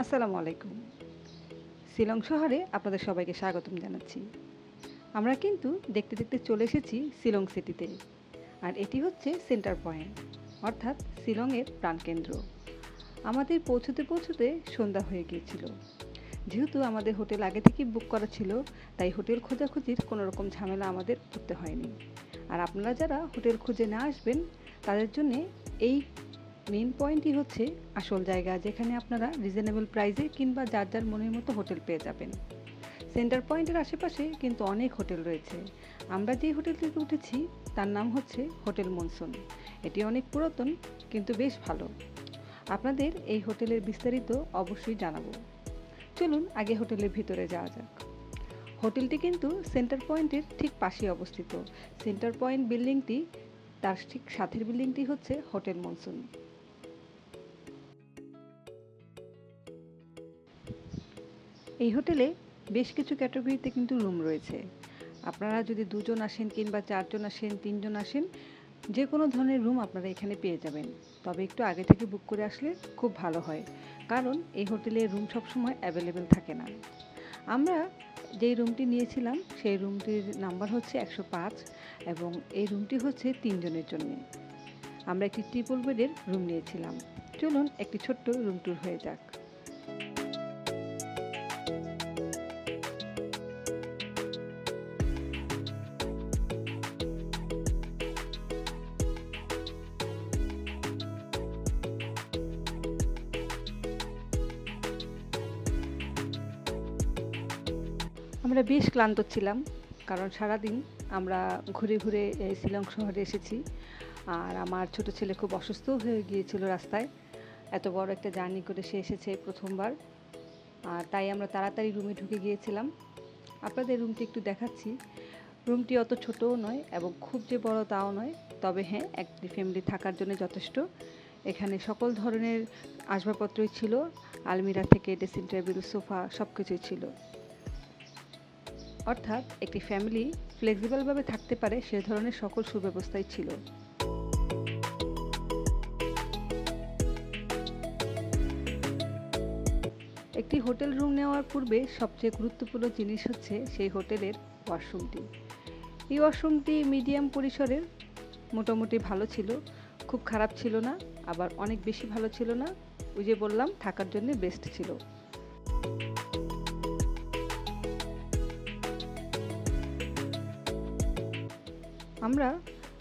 আসসালামু আলাইকুম। শিলং শহরে আপনাদের সবাইকে স্বাগতম জানাচ্ছি। আমরা কিন্তু দেখতে দেখতে চলে এসেছি শিলং সিটিতে। আর এটি হচ্ছে সেন্টার পয়েন্ট, অর্থাৎ শিলংয়ের প্রাণকেন্দ্র। আমাদের পৌঁছতে পৌঁছতে সন্ধ্যা হয়ে গিয়েছিল। যেহেতু আমাদের হোটেল আগে থেকেই বুক করা ছিল, তাই হোটেল খোঁজাখুঁজির কোনো রকম ঝামেলা আমাদের করতে হয়নি। আর আপনারা যারা হোটেল খুঁজে না আসবেন, তাদের জন্যে এই মেইন পয়েন্টই হচ্ছে আসল জায়গা, যেখানে আপনারা রিজনেবল প্রাইসে কিংবা যার যার মনের মতো হোটেল পেয়ে যাবেন। সেন্টার পয়েন্টের আশেপাশে কিন্তু অনেক হোটেল রয়েছে। আমরা যে হোটেলটিতে উঠেছি তার নাম হচ্ছে হোটেল মনসুন। এটি অনেক পুরাতন, কিন্তু বেশ ভালো। আপনাদের এই হোটেলের বিস্তারিত অবশ্যই জানাবো। চলুন আগে হোটেলের ভিতরে যাওয়া যাক। হোটেলটি কিন্তু সেন্টার পয়েন্টের ঠিক পাশেই অবস্থিত। সেন্টার পয়েন্ট বিল্ডিংটি, তার ঠিক সাথের বিল্ডিংটি হচ্ছে হোটেল মনসুন। এই হোটেলে বেশ কিছু ক্যাটাগরিতে কিন্তু রুম রয়েছে। আপনারা যদি 2 জন আসেন কিংবা 4 জন আসেন, 3 জন আসেন, যে কোনো ধরনের রুম আপনারা এখানে পেয়ে যাবেন। তবে একটু আগে থেকে বুক করে আসলে খুব ভালো হয়, কারণ এই হোটেলে রুম সবসময় অ্যাভেলেবেল থাকে না। আমরা যেই রুমটি নিয়েছিলাম সেই রুমটির নাম্বার হচ্ছে 105, এবং এই রুমটি হচ্ছে 3 জনের জন্য। আমরা একটি ট্রিপল বেডের রুম নিয়েছিলাম। চলুন একটি ছোট্ট রুম ট্যুর হয়ে যাক। আমরা বেশ ক্লান্ত ছিলাম, কারণ সারাদিন আমরা ঘুরে ঘুরে এই শিলং শহরে এসেছি। আর আমার ছোট ছেলে খুব অসুস্থ হয়ে গিয়েছিল রাস্তায়। এত বড় একটা জার্নি করে সে এসেছে প্রথমবার। আর তাই আমরা তাড়াতাড়ি রুমে ঢুকে গিয়েছিলাম। আপনাদের রুমটি একটু দেখাচ্ছি। রুমটি অত ছোটও নয় এবং খুব যে বড় তাও নয়, তবে হ্যাঁ, একটি ফ্যামিলি থাকার জন্য যথেষ্ট। এখানে সকল ধরনের আসবাবপত্রই ছিল, আলমিরা থেকে ড্রেসিং টেবিল, সোফা সব কিছুই ছিল। অর্থাৎ একটি ফ্যামিলি ফ্লেক্সিবলভাবে থাকতে পারে সে ধরনের সকল সুব্যবস্থাই ছিল। একটি হোটেল রুম নেওয়ার পূর্বে সবচেয়ে গুরুত্বপূর্ণ জিনিস হচ্ছে সেই হোটেলের ওয়াশরুমটি। এই ওয়াশরুমটি মিডিয়াম পরিসরের, মোটামুটি ভালো ছিল, খুব খারাপ ছিল না, আবার অনেক বেশি ভালো ছিল না। ওই যে বললাম, থাকার জন্য বেস্ট ছিল। আমরা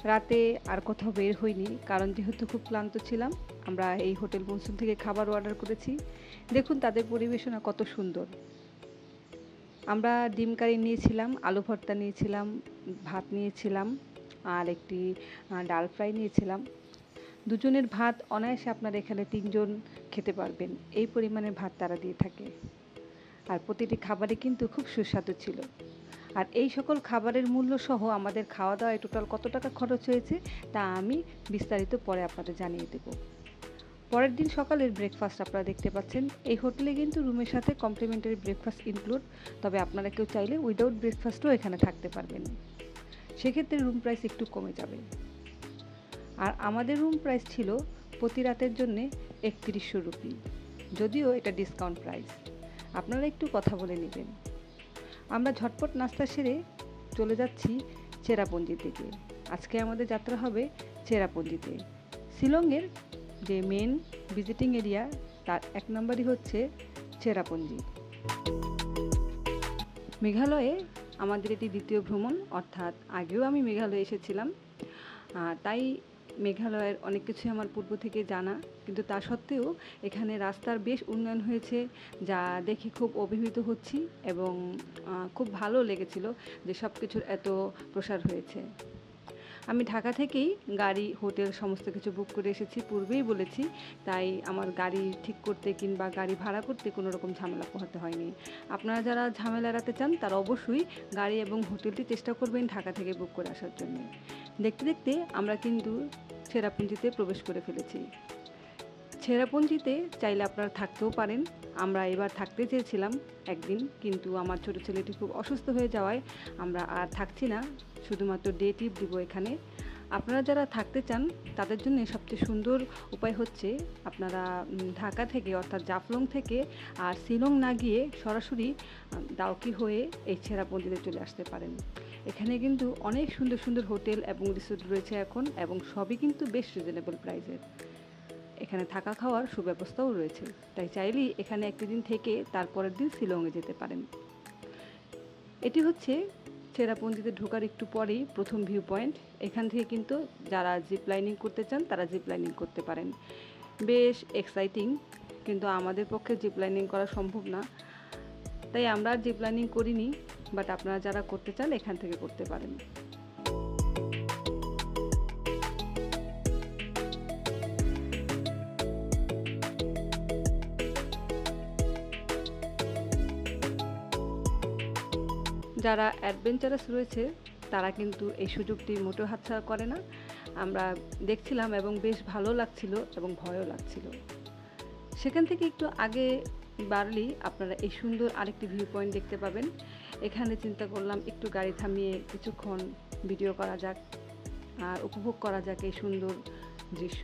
রাতে আর কোথাও বের হইনি, কারণ যেহেতু খুব ক্লান্ত ছিলাম। আমরা এই হোটেল মনসুন থেকে খাবার অর্ডার করেছি। দেখুন তাদের পরিবেশনা কত সুন্দর। আমরা ডিম কারি নিয়েছিলাম, আলু ভর্তা নিয়েছিলাম, ভাত নিয়েছিলাম, আর একটি ডাল ফ্রাই নিয়েছিলাম। দুজনের ভাত অনায়াসে আপনারা এখানে 3 জন খেতে পারবেন, এই পরিমাণে ভাত তারা দিয়ে থাকে। আর প্রতিটি খাবারই কিন্তু খুব সুস্বাদু ছিল। আর এই সকল খাবারের মূল্য সহ আমাদের খাওয়া দাওয়ায় টোটাল কত টাকা খরচ হয়েছে তা আমি বিস্তারিত পরে আপনাদের জানিয়ে দেব। পরের দিন সকালের ব্রেকফাস্ট আপনারা দেখতে পাচ্ছেন। এই হোটেলে কিন্তু রুমের সাথে কমপ্লিমেন্টারি ব্রেকফাস্ট ইনক্লুড, তবে আপনারা কেউ চাইলে উইদাউট ব্রেকফাস্টও এখানে থাকতে পারবেন। সেক্ষেত্রে রুম প্রাইস একটু কমে যাবে। আর আমাদের রুম প্রাইস ছিল প্রতি রাতের জন্য 3100 রুপি, যদিও এটা ডিসকাউন্ট প্রাইস। আপনারা একটু কথা বলে নেবেন। আমরা ঝটপট নাস্তা সেরে চলে যাচ্ছি চেরাপুঞ্জি থেকে। আজকে আমাদের যাত্রা হবে চেরাপুঞ্জিতে। শিলংয়ের যে মেন ভিজিটিং এরিয়া, তার 1 নম্বরই হচ্ছে চেরাপুঞ্জি। মেঘালয়ে আমাদের এটি দ্বিতীয় ভ্রমণ, অর্থাৎ আগেও আমি মেঘালয়ে এসেছিলাম। তাই মেঘালয়ের অনেক কিছুই আমার পূর্ব থেকে জানা, কিন্তু তা সত্ত্বেও এখানে রাস্তার বেশ উন্নয়ন হয়েছে, যা দেখে খুব অভিভূত হচ্ছি, এবং খুব ভালো লেগেছিল যে সব কিছুর এত প্রসার হয়েছে। আমি ঢাকা থেকেই গাড়ি, হোটেল সমস্ত কিছু বুক করে এসেছি, পূর্বেই বলেছি। তাই আমার গাড়ি ঠিক করতে কিংবা গাড়ি ভাড়া করতে কোনো রকম ঝামেলা পোহাতে হয়নি। আপনারা যারা ঝামেলা এড়াতে চান তারা অবশ্যই গাড়ি এবং হোটেলটি চেষ্টা করবেন ঢাকা থেকে বুক করে আসার জন্য। দেখতে দেখতে আমরা কিন্তু চেরাপুঞ্জিতে প্রবেশ করে ফেলেছি। চেরাপুঞ্জিতে চাইলে আপনারা থাকতেও পারেন। আমরা এবার থাকতে চেয়েছিলাম একদিন, কিন্তু আমার ছোটো ছেলেটি খুব অসুস্থ হয়ে যাওয়ায় আমরা আর থাকছি না, শুধুমাত্র ডে ট্রিপ দিব এখানে। আপনারা যারা থাকতে চান তাদের জন্য সবচেয়ে সুন্দর উপায় হচ্ছে আপনারা ঢাকা থেকে অর্থাৎ জাফলং থেকে আর শিলং না গিয়ে সরাসরি ডাউকি হয়ে এই চেরাপুঞ্জিতে চলে আসতে পারেন। এখানে কিন্তু অনেক সুন্দর সুন্দর হোটেল এবং রিসোর্ট রয়েছে এখন, এবং সবই কিন্তু বেশ রিজনেবল প্রাইসের। এখানে থাকা খাওয়ার সুব্যবস্থাও রয়েছে, তাই চাইলেই এখানে একটি দিন থেকে তারপরের দিন শিলংয়ে যেতে পারেন। এটি হচ্ছে চেরাপুঞ্জিতে ঢোকার একটু পরেই প্রথম ভিউ পয়েন্ট। এখান থেকে কিন্তু যারা জিপ লাইনিং করতে চান তারা জিপ লাইনিং করতে পারেন। বেশ এক্সাইটিং, কিন্তু আমাদের পক্ষে জিপ লাইনিং করা সম্ভব না, তাই আমরা আর জিপ লাইনিং করিনি। বাট আপনারা যারা করতে চান এখান থেকে করতে পারেন। যারা অ্যাডভেঞ্চারাস রয়েছে তারা কিন্তু এই সুযোগটি মোটেও হাতছাড়া করে না। আমরা দেখছিলাম এবং বেশ ভালো লাগছিল এবং ভয়ও লাগছিল। সেখান থেকে একটু আগে বাড়লেই আপনারা এই সুন্দর আরেকটি ভিউ পয়েন্ট দেখতে পাবেন। এখানে চিন্তা করলাম একটু গাড়ি থামিয়ে কিছুক্ষণ ভিডিও করা যাক আর উপভোগ করা যাক এই সুন্দর দৃশ্য।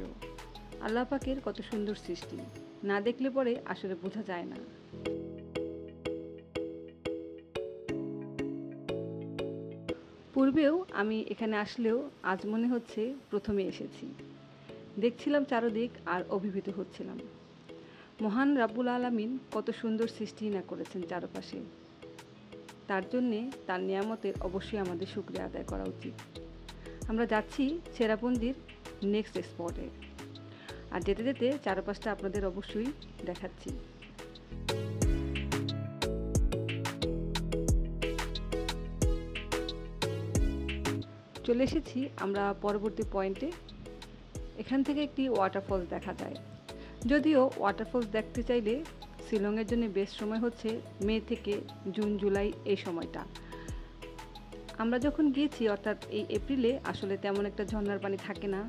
আল্লাহ পাকের কত সুন্দর সৃষ্টি, না দেখলে পরে আসলে বোঝা যায় না। পূর্বেও আমি এখানে আসলেও আজ মনে হচ্ছে প্রথমে এসেছি। দেখছিলাম চারদিক আর অভিভূত হচ্ছিলাম। মহান রাব্বুল আলামিন কত সুন্দর সৃষ্টি না করেছেন চারপাশে, তার জন্যে তার নিয়ামতের অবশ্যই আমাদের শুকরিয়া আদায় করা উচিত। আমরা যাচ্ছি চেরাপুঞ্জির নেক্সট স্পটে, আর যেতে যেতে চারপাশটা আপনাদের অবশ্যই দেখাচ্ছি। চলে এসেছি আমরা পরবর্তী পয়েন্টে। এখান থেকে একটি ওয়াটারফলস দেখা যায়। যদিও ওয়াটারফলস দেখতে চাইলে শিলংয়ের জন্য বেস্ট সময় হচ্ছে মে থেকে জুন জুলাই এই সময়টা। আমরা যখন গিয়েছি অর্থাৎ এই এপ্রিলে আসলে তেমন একটা ঝর্ণার পানি থাকে না,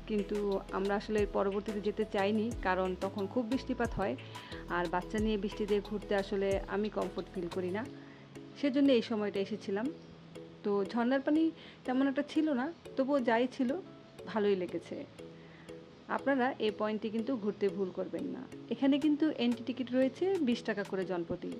কিন্তু আমরা আসলে পরবর্তীতে যেতে চাইনি কারণ তখন খুব বৃষ্টিপাত হয়, আর বাচ্চা নিয়ে বৃষ্টিতে ঘুরতে আসলে আমি কমফোর্ট ফিল করি না, সেজন্য এই সময়টা এসেছিলাম। তো ঝর্ণার পানি তেমন একটা ছিল না, তবুও যাই ছিল ভালোই লেগেছে। আপনারা এই পয়েন্টটি কিন্তু ঘুরতে ভুল করবেন না। এখানে কিন্তু এন্ট্রি টিকিট রয়েছে 20 টাকা করে জনপ্রতি।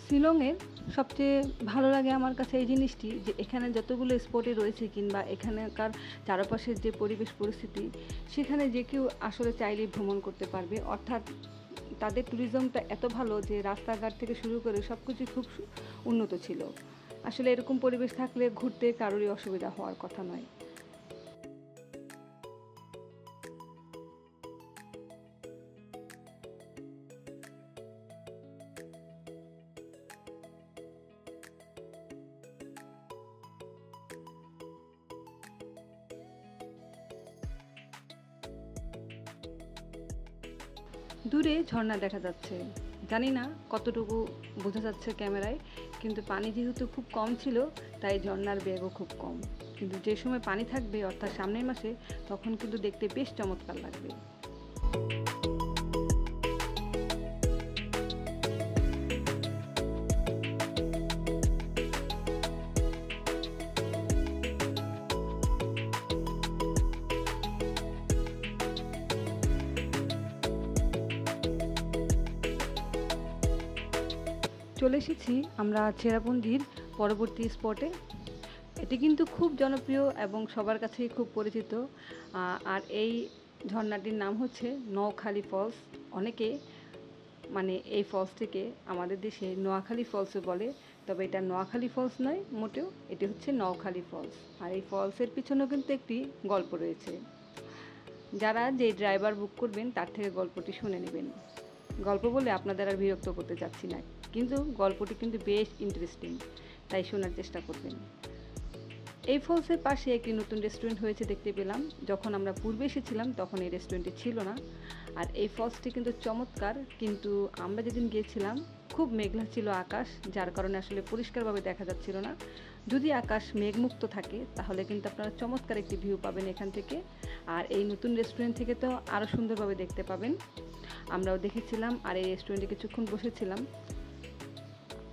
শিলংয়ের সবচেয়ে ভালো লাগে আমার কাছে এই জিনিসটি যে এখানে যতগুলো স্পটে রয়েছে কিংবা এখানকার চারপাশের যে পরিবেশ পরিস্থিতি, সেখানে যে কেউ আসলে চাইলেই ভ্রমণ করতে পারবে। অর্থাৎ তাদের ট্যুরিজমটা এত ভালো যে রাস্তাঘাট থেকে শুরু করে সব কিছুই খুব উন্নত ছিল। আসলে এরকম পরিবেশ থাকলে ঘুরতে কারোরই অসুবিধা হওয়ার কথা নয়। দূরে ঝর্ণা দেখা যাচ্ছে, জানি না কতটুকু বোঝা যাচ্ছে ক্যামেরায়, কিন্তু পানি যেহেতু খুব কম ছিল তাই ঝর্ণার বেগও খুব কম। কিন্তু যে সময় পানি থাকবে অর্থাৎ সামনের মাসে, তখন কিন্তু দেখতে বেশ চমৎকার লাগবে। চলে এসেছি আমরা চেরাপুঞ্জির পরবর্তী স্পটে। এটি কিন্তু খুব জনপ্রিয় এবং সবার কাছেই খুব পরিচিত। আর এই ঝর্ণাটির নাম হচ্ছে নোয়াখালী ফলস। অনেকে এই ফলসটিকে আমাদের দেশে নোয়াখালী ফলসও বলে, তবে এটা নোয়াখালী ফলস নয় মোটেও, এটি হচ্ছে নওখালী ফলস। আর এই ফলসের পিছনেও কিন্তু একটি গল্প রয়েছে। যারা যে ড্রাইভার বুক করবেন তার থেকে গল্পটি শুনে নেবেন। গল্প বলে আপনাদের আর বিরক্ত করতে চাচ্ছি না, কিন্তু গল্পটি কিন্তু বেশ ইন্টারেস্টিং। তাই শোনার চেষ্টা করবেন। এই ফলসের পাশে একটি নতুন রেস্টুরেন্ট হয়েছে দেখতে পেলাম। যখন আমরা পূর্বে এসেছিলাম তখন এই রেস্টুরেন্টটি ছিল না। আর এই ফলসটি কিন্তু চমৎকার, কিন্তু আমরা যেদিন গিয়েছিলাম খুব মেঘলা ছিল আকাশ, যার কারণে আসলে পরিষ্কারভাবে দেখা যাচ্ছিল না। যদি আকাশ মেঘমুক্ত থাকে তাহলে কিন্তু আপনারা চমৎকার একটি ভিউ পাবেন এখান থেকে। আর এই নতুন রেস্টুরেন্ট থেকে তো আরও সুন্দরভাবে দেখতে পাবেন। আমরাও দেখেছিলাম আর এই রেস্টুরেন্টে কিছুক্ষণ বসেছিলাম।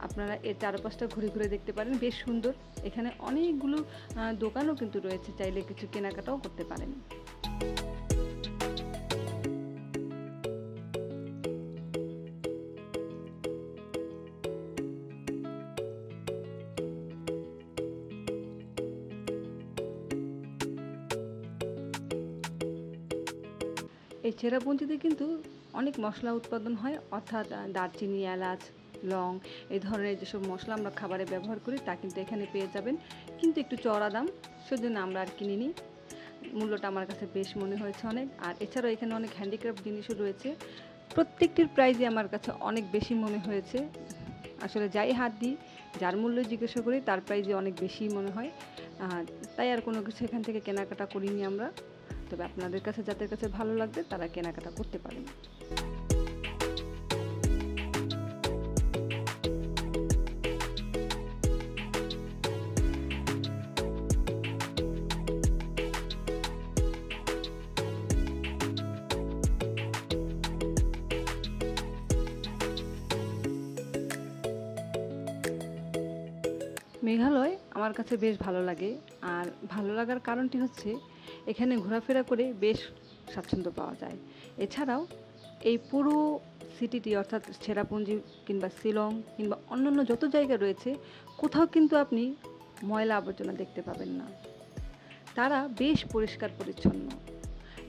আপনারা এর চারপাশটা ঘুরে ঘুরে দেখতে পারেন, বেশ সুন্দর। এখানে অনেকগুলো দোকানও কিন্তু রয়েছে, চাইলে কিছু কেনাকাটাও করতে পারেন। এই চেরাপুঞ্জিতে কিন্তু অনেক মশলা উৎপাদন হয়, অর্থাৎ দারচিনি, এলাচ, লং এই ধরনের যেসব মশলা আমরা খাবারে ব্যবহার করি তা কিন্তু এখানে পেয়ে যাবেন, কিন্তু একটু চড়া দাম, সেজন্য আমরা আর কিনিনি। মূল্যটা আমার কাছে বেশ মনে হয়েছে অনেক। আর এছাড়াও এখানে অনেক হ্যান্ডিক্রাফট জিনিসও রয়েছে, প্রত্যেকটির প্রাইসই আমার কাছে অনেক বেশি মনে হয়েছে। আসলে যাই হাত দিই, যার মূল্য জিজ্ঞাসা করি তার প্রাইসই অনেক বেশি মনে হয়। তাই আর কোনো কিছু এখান থেকে কেনাকাটা করিনি আমরা। তবে আপনাদের কাছে যাদের কাছে ভালো লাগবে তারা কেনাকাটা করতে পারেন। মেঘালয় আমার কাছে বেশ ভালো লাগে। আর ভালো লাগার কারণটি হচ্ছে এখানে ঘোরাফেরা করে বেশ স্বাচ্ছন্দ্য পাওয়া যায়। এছাড়াও এই পুরো সিটিটি, অর্থাৎ চেরাপুঞ্জি কিংবা শিলং কিংবা অন্যান্য যত জায়গা রয়েছে, কোথাও কিন্তু আপনি ময়লা আবর্জনা দেখতে পাবেন না। তারা বেশ পরিষ্কার পরিচ্ছন্ন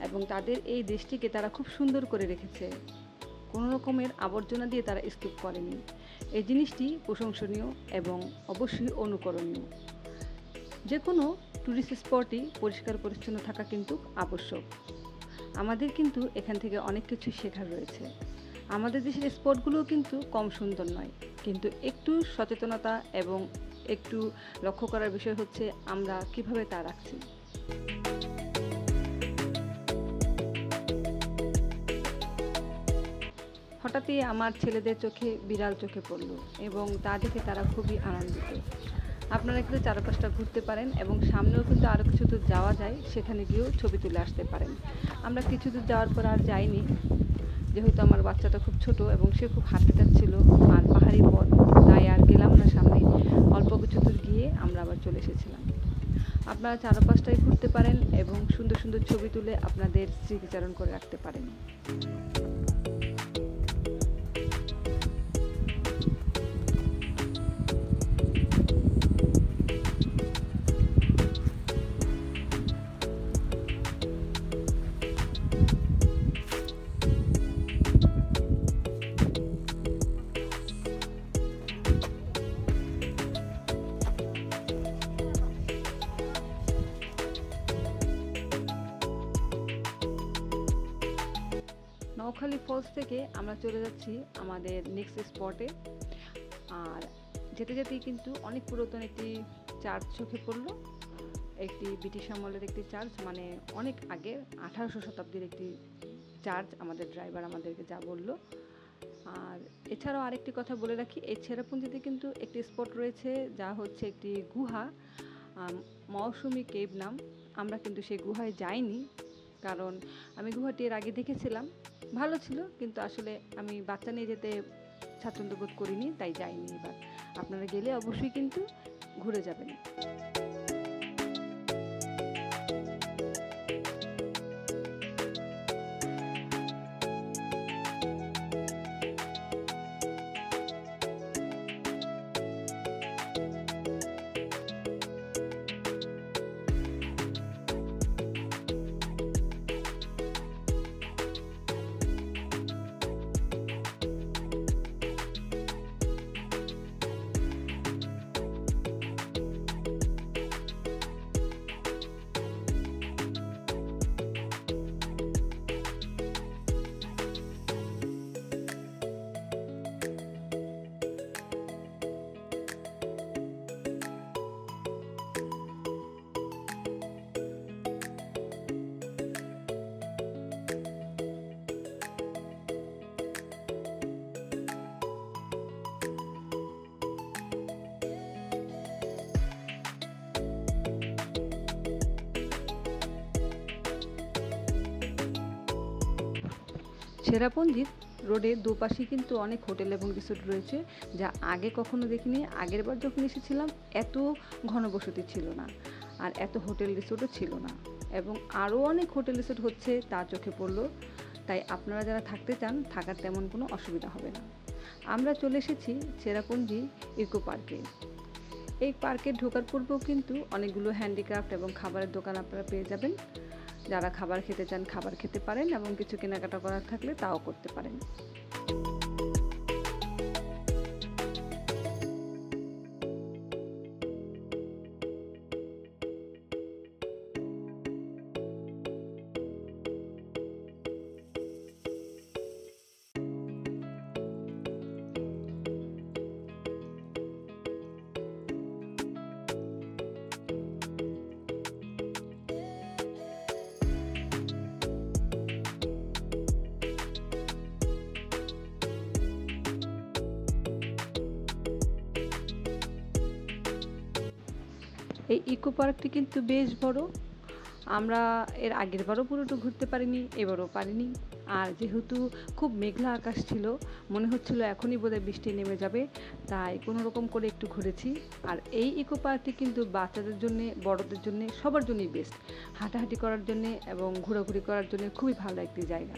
এবং তাদের এই দেশটিকে তারা খুব সুন্দর করে রেখেছে। কোনো রকমের আবর্জনা দিয়ে তারা স্তূপ করেনি। এই জিনিসটি প্রশংসনীয় এবং অবশ্যই অনুকরণীয়। যে কোনো ট্যুরিস্ট স্পটই পরিষ্কার পরিচ্ছন্ন থাকা কিন্তু আবশ্যক। আমাদের কিন্তু এখান থেকে অনেক কিছু শেখার রয়েছে। আমাদের দেশের স্পটগুলোও কিন্তু কম সুন্দর নয়, কিন্তু একটু সচেতনতা এবং একটু লক্ষ্য করার বিষয় হচ্ছে আমরা কিভাবে তা রাখছি। হঠাৎই আমার ছেলেদের চোখে বিড়াল চোখে পড়ল এবং তা দেখে তারা খুবই আনন্দিত। আপনারা কিন্তু চারপাশটা ঘুরতে পারেন এবং সামনেও কিন্তু আরও কিছু দূর যাওয়া যায়, সেখানে গিয়েও ছবি তুলে আসতে পারেন। আমরা কিছু দূর যাওয়ার পর আর যাইনি, যেহেতু আমার বাচ্চাটা খুব ছোট এবং সে খুব হাঁটতে চাচ্ছিল আর পাহাড়ি পথ, তাই আর গেলাম না সামনে। অল্প কিছু দূর গিয়ে আমরা আবার চলে এসেছিলাম। আপনারা চারপাশটাই ঘুরতে পারেন এবং সুন্দর সুন্দর ছবি তুলে আপনাদের স্মৃতিচারণ করে রাখতে পারেন। নোয়াখালী ফলস থেকে আমরা চলে যাচ্ছি আমাদের নেক্সট স্পটে। আর যেতে যেতেই কিন্তু অনেক পুরাতন একটি চার্চ চোখে পড়লো। একটি ব্রিটিশ আমলের একটি চার্চ, মানে অনেক আগের 1800 শতাব্দীর একটি চার্চ, আমাদের ড্রাইভার আমাদেরকে যা বলল। আর এছাড়াও আরেকটি কথা বলে রাখি, এই চেরাপুঞ্জিতে কিন্তু একটি স্পট রয়েছে যা হচ্ছে একটি গুহা, মৌসুমী কেভ নাম। আমরা কিন্তু সেই গুহায় যাইনি, কারণ আমি গুহাটি এর আগে দেখেছিলাম, ভালো ছিল, কিন্তু আসলে আমি বাচ্চা নিয়ে যেতে স্বাচ্ছন্দ্য বোধ করিনি, তাই যাইনি। এবার আপনারা গেলে অবশ্যই কিন্তু ঘুরে যাবেন। চেরাপুঞ্জির রোডের দুপাশেই কিন্তু অনেক হোটেল এবং রিসোর্ট রয়েছে, যা আগে কখনো দেখিনি। আগেরবার যখন এসেছিলাম এত ঘনবসতি ছিল না, আর এত হোটেল রিসোর্টও ছিল না, এবং আরও অনেক হোটেল রিসোর্ট হচ্ছে তা চোখে পড়লো। তাই আপনারা যারা থাকতে চান, থাকার তেমন কোনো অসুবিধা হবে না। আমরা চলে এসেছি চেরাপুঞ্জি ইকো পার্কে। এই পার্কে ঢোকার পূর্বেও কিন্তু অনেকগুলো হ্যান্ডিক্রাফট এবং খাবারের দোকান আপনারা পেয়ে যাবেন। যারা খাবার খেতে চান খাবার খেতে পারেন, এবং কিছু কেনাকাটা করার থাকলে তাও করতে পারেন। এই ইকো পার্কটি কিন্তু বেশ বড়। আমরা এর আগের বারও পুরোটা ঘুরতে পারিনি, এবারও পারিনি। আর যেহেতু খুব মেঘলা আকাশ ছিল, মনে হচ্ছিল এখনই বোধহয় বৃষ্টি নেমে যাবে, তাই কোনো রকম করে একটু ঘুরেছি। আর এই ইকো পার্কটি কিন্তু বাচ্চাদের জন্য, বড়দের জন্য, সবার জন্যই বেস্ট। হাঁটাহাঁটি করার জন্য এবং ঘোরাঘুরি করার জন্য খুবই ভালো একটি জায়গা।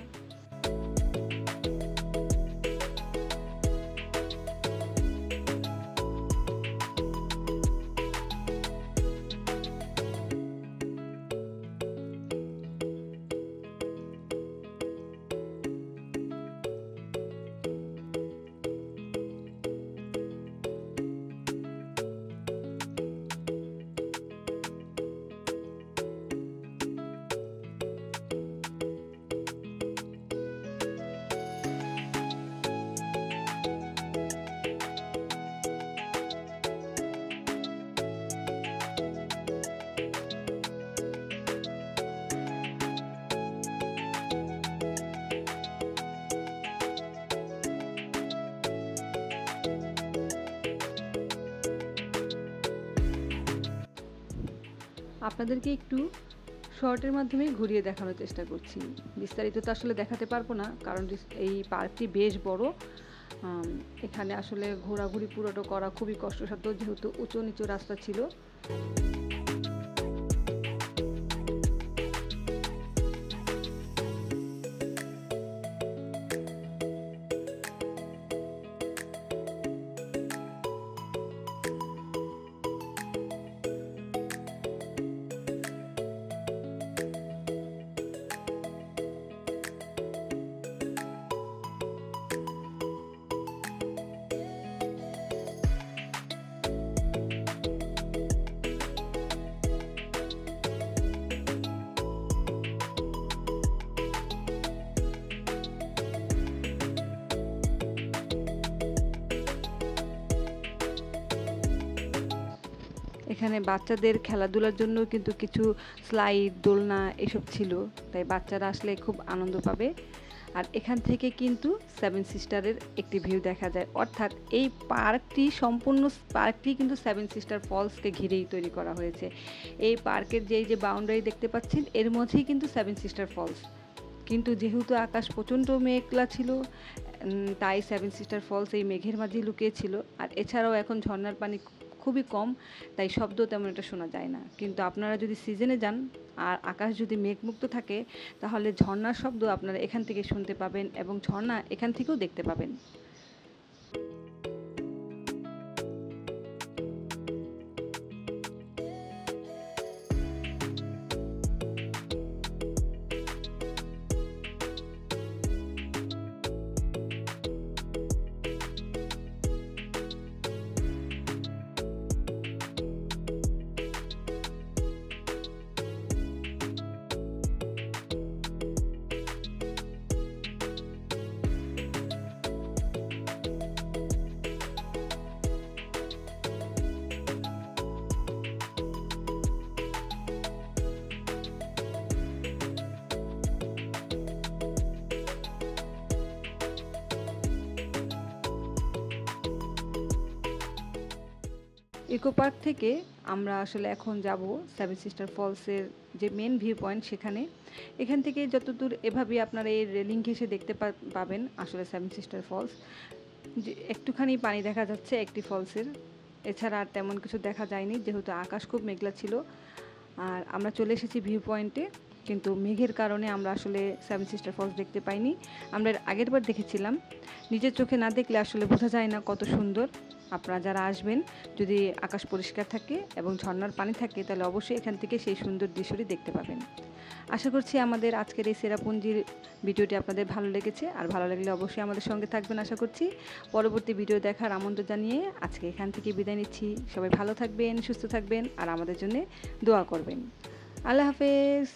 আপনাদেরকে একটু শর্টের মাধ্যমে ঘুরিয়ে দেখানোর চেষ্টা করছি। বিস্তারিত তো আসলে দেখাতে পারবো না, কারণ এই পার্কটি বেশ বড়। এখানে আসলে ঘোরাঘুরি পুরোটা করা খুবই কষ্টসাধ্য, যেহেতু উঁচু নিচু রাস্তা ছিল। এখানে বাচ্চাদের খেলাধুলার জন্য কিন্তু কিছু স্লাইড, দোলনা এসব ছিল, তাই বাচ্চারা আসলে খুব আনন্দ পাবে। আর এখান থেকে কিন্তু সেভেন সিস্টারের একটি ভিউ দেখা যায়, অর্থাৎ এই সম্পূর্ণ পার্কটি কিন্তু সেভেন সিস্টার ফলসকে ঘিরেই তৈরি করা হয়েছে। এই পার্কের যে বাউন্ডারি দেখতে পাচ্ছেন, এর মধ্যেই কিন্তু সেভেন সিস্টার ফলস। কিন্তু যেহেতু আকাশ প্রচণ্ড মেঘলা ছিল, তাই সেভেন সিস্টার ফলস এই মেঘের মাঝেই লুকিয়েছিল। আর এছাড়াও এখন ঝর্ণার পানি খুবই কম, তাই শব্দ তেমন একটা শোনা যায় না। কিন্তু আপনারা যদি সিজনে যান আর আকাশ যদি মেঘমুক্ত থাকে, তাহলে ঝর্ণার শব্দ আপনারা এখান থেকে শুনতে পাবেন, এবং ঝর্ণা এখান থেকেও দেখতে পাবেন। ইকো পার্ক থেকে আমরা আসলে এখন যাব সেভেন সিস্টার ফলসের যে মেন ভিউ পয়েন্ট সেখানে। এখান থেকে যতদূর এভাবেই আপনারা এই রেলিং ঘেঁষে দেখতে পাবেন আসলে সেভেন সিস্টার ফলস। যে একটুখানি পানি দেখা যাচ্ছে একটি ফলসের, এছাড়া আর তেমন কিছু দেখা যায়নি যেহেতু আকাশ খুব মেঘলা ছিল। আর আমরা চলে এসেছি ভিউ পয়েন্টে, কিন্তু মেঘের কারণে আমরা আসলে সেভেন সিস্টার ফলস দেখতে পাইনি। আমরা এর আগের বার দেখেছিলাম। নিজের চোখে না দেখলে আসলে বোঝা যায় না কত সুন্দর। আপনারা যারা আসবেন, যদি আকাশ পরিষ্কার থাকে এবং ঝর্ণার পানি থাকে তাহলে অবশ্যই এখান থেকে সেই সুন্দর দৃশ্যটি দেখতে পাবেন। আশা করছি আমাদের আজকের এই সেরাপুঞ্জির ভিডিওটি আপনাদের ভালো লেগেছে, আর ভালো লাগলে অবশ্যই আমাদের সঙ্গে থাকবেন আশা করছি। পরবর্তী ভিডিও দেখার আমন্ত্রণ জানিয়ে আজকে এখান থেকে বিদায় নিচ্ছি। সবাই ভালো থাকবেন, সুস্থ থাকবেন আর আমাদের জন্য দোয়া করবেন। আল্লাহ হাফেজ।